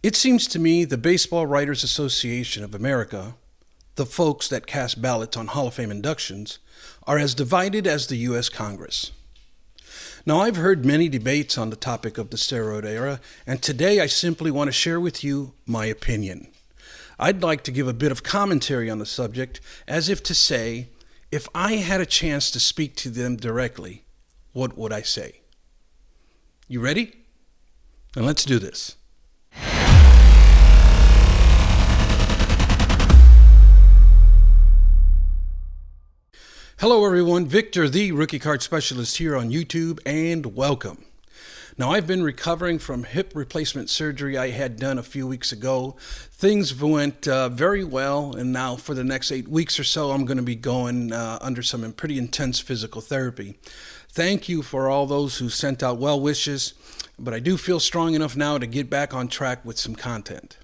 It seems to me the Baseball Writers Association of America, the folks that cast ballots on Hall of Fame inductions, are as divided as the U.S. Congress. Now, I've heard many debates on the topic of the steroid era, and today I simply want to share with you my opinion. I'd like to give a bit of commentary on the subject, as if to say, if I had a chance to speak to them directly, what would I say? You ready? Then let's do this. Hello everyone, Victor the Rookie Card Specialist here on YouTube, and welcome. Now, I've been recovering from hip replacement surgery I had done a few weeks ago. Things went very well, and now for the next 8 weeks or so, I'm going to be going under some pretty intense physical therapy. Thank you for all those who sent out well wishes, but I do feel strong enough now to get back on track with some content.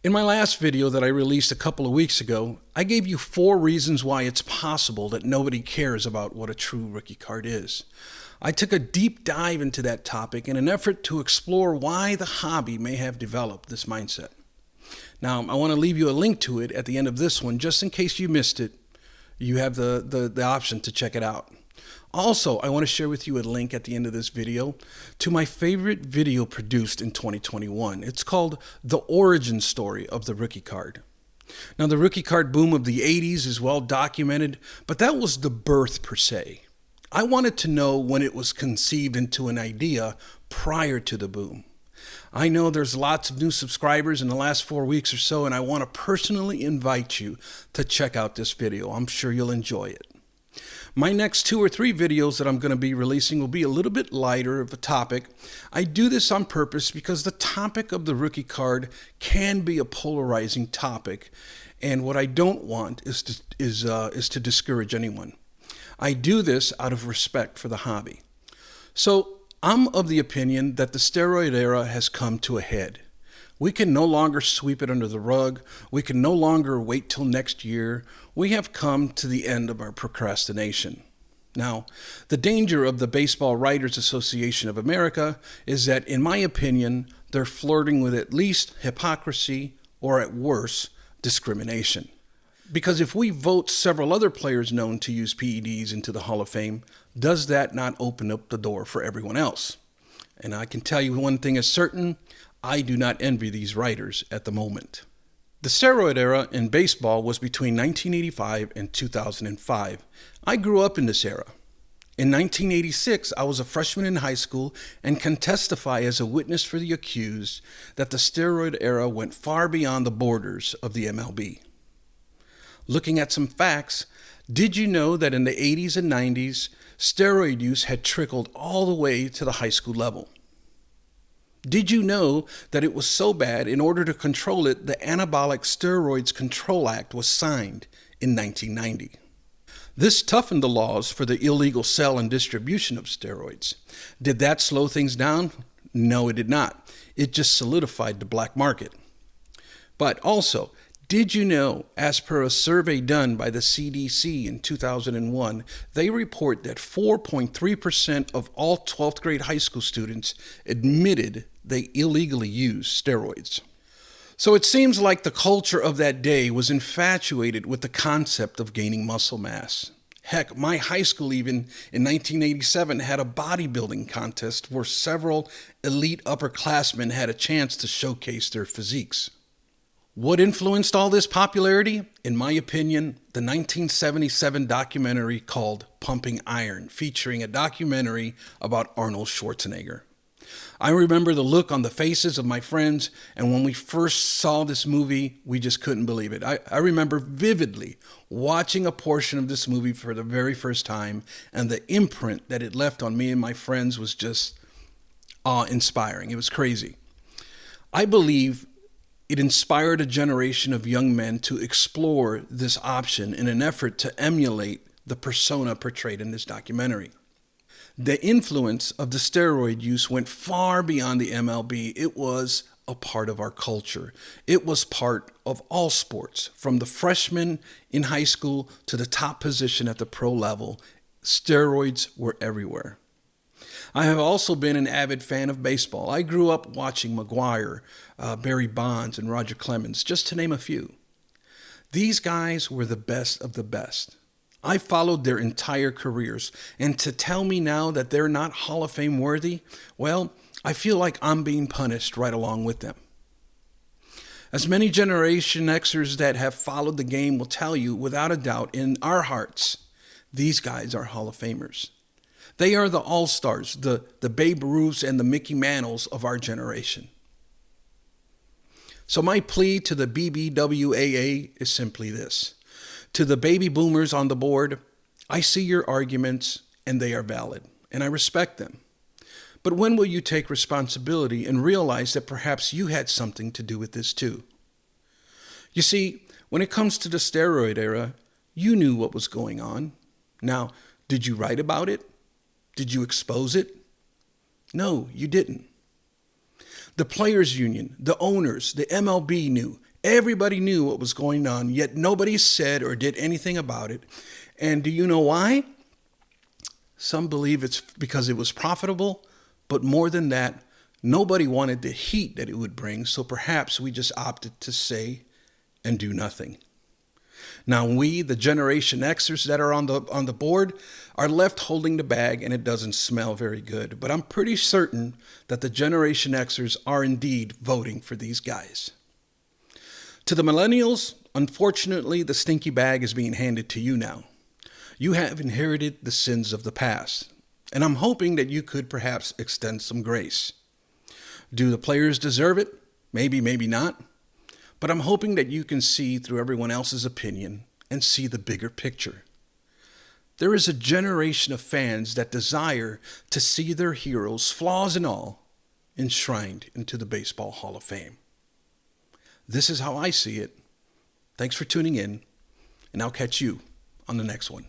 In my last video that I released a couple of weeks ago, I gave you 4 reasons why it's possible that nobody cares about what a true rookie card is. I took a deep dive into that topic in an effort to explore why the hobby may have developed this mindset. Now, I want to leave you a link to it at the end of this one, just in case you missed it. You have the option to check it out. Also, I want to share with you a link at the end of this video to my favorite video produced in 2021. It's called The Origin Story of the Rookie Card. Now, the rookie card boom of the 80s is well documented, but that was the birth per se. I wanted to know when it was conceived into an idea prior to the boom. I know there's lots of new subscribers in the last 4 weeks or so, and I want to personally invite you to check out this video. I'm sure you'll enjoy it. My next 2 or 3 videos that I'm going to be releasing will be a little bit lighter of a topic. I do this on purpose because the topic of the rookie card can be a polarizing topic, and what I don't want is to discourage anyone. I do this out of respect for the hobby. So I'm of the opinion that the steroid era has come to a head. We can no longer sweep it under the rug. We can no longer wait till next year. We have come to the end of our procrastination. Now, the danger of the Baseball Writers Association of America is that, in my opinion, they're flirting with at least hypocrisy or, at worst, discrimination. Because if we vote several other players known to use PEDs into the Hall of Fame, does that not open up the door for everyone else? And I can tell you one thing is certain: I do not envy these writers at the moment. The steroid era in baseball was between 1985 and 2005. I grew up in this era. In 1986, I was a freshman in high school and can testify as a witness for the accused that the steroid era went far beyond the borders of the MLB. Looking at some facts, did you know that in the 80s and 90s, steroid use had trickled all the way to the high school level? Did you know that it was so bad, in order to control it, the Anabolic Steroids Control Act was signed in 1990? This toughened the laws for the illegal sale and distribution of steroids. Did that slow things down? No, it did not. It just solidified the black market. But also, did you know, as per a survey done by the CDC in 2001, they report that 4.3% of all 12th grade high school students admitted they illegally used steroids. So it seems like the culture of that day was infatuated with the concept of gaining muscle mass. Heck, my high school even in 1987 had a bodybuilding contest where several elite upperclassmen had a chance to showcase their physiques. What influenced all this popularity? In my opinion, the 1977 documentary called Pumping Iron, featuring a documentary about Arnold Schwarzenegger. I remember the look on the faces of my friends, and when we first saw this movie, we just couldn't believe it. I remember vividly watching a portion of this movie for the very first time, and the imprint that it left on me and my friends was just awe-inspiring. It was crazy. I believe it inspired a generation of young men to explore this option in an effort to emulate the persona portrayed in this documentary. The influence of the steroid use went far beyond the MLB. It was a part of our culture. It was part of all sports, from the freshman in high school to the top position at the pro level. Steroids were everywhere. I have also been an avid fan of baseball. I grew up watching McGuire, Barry Bonds, and Roger Clemens, just to name a few. These guys were the best of the best. I followed their entire careers, and to tell me now that they're not Hall of Fame worthy, well, I feel like I'm being punished right along with them. As many Generation Xers that have followed the game will tell you, without a doubt, in our hearts, these guys are Hall of Famers. They are the all-stars, the Babe Ruths and the Mickey Mantles of our generation. So my plea to the BBWAA is simply this. To the baby boomers on the board, I see your arguments and they are valid, and I respect them. But when will you take responsibility and realize that perhaps you had something to do with this too? You see, when it comes to the steroid era, you knew what was going on. Now, did you write about it? Did you expose it? No, you didn't. The players' union, the owners, the MLB knew. Everybody knew what was going on, yet nobody said or did anything about it. And do you know why? Some believe it's because it was profitable, but more than that, nobody wanted the heat that it would bring, so perhaps we just opted to say and do nothing. Now we, the Generation Xers that are on the board, are left holding the bag, and it doesn't smell very good. But I'm pretty certain that the Generation Xers are indeed voting for these guys. To the millennials, unfortunately, the stinky bag is being handed to you now. You have inherited the sins of the past, and I'm hoping that you could perhaps extend some grace. Do the players deserve it? Maybe, maybe not. But I'm hoping that you can see through everyone else's opinion and see the bigger picture. There is a generation of fans that desire to see their heroes, flaws and all, enshrined into the Baseball Hall of Fame. This is how I see it. Thanks for tuning in, and I'll catch you on the next one.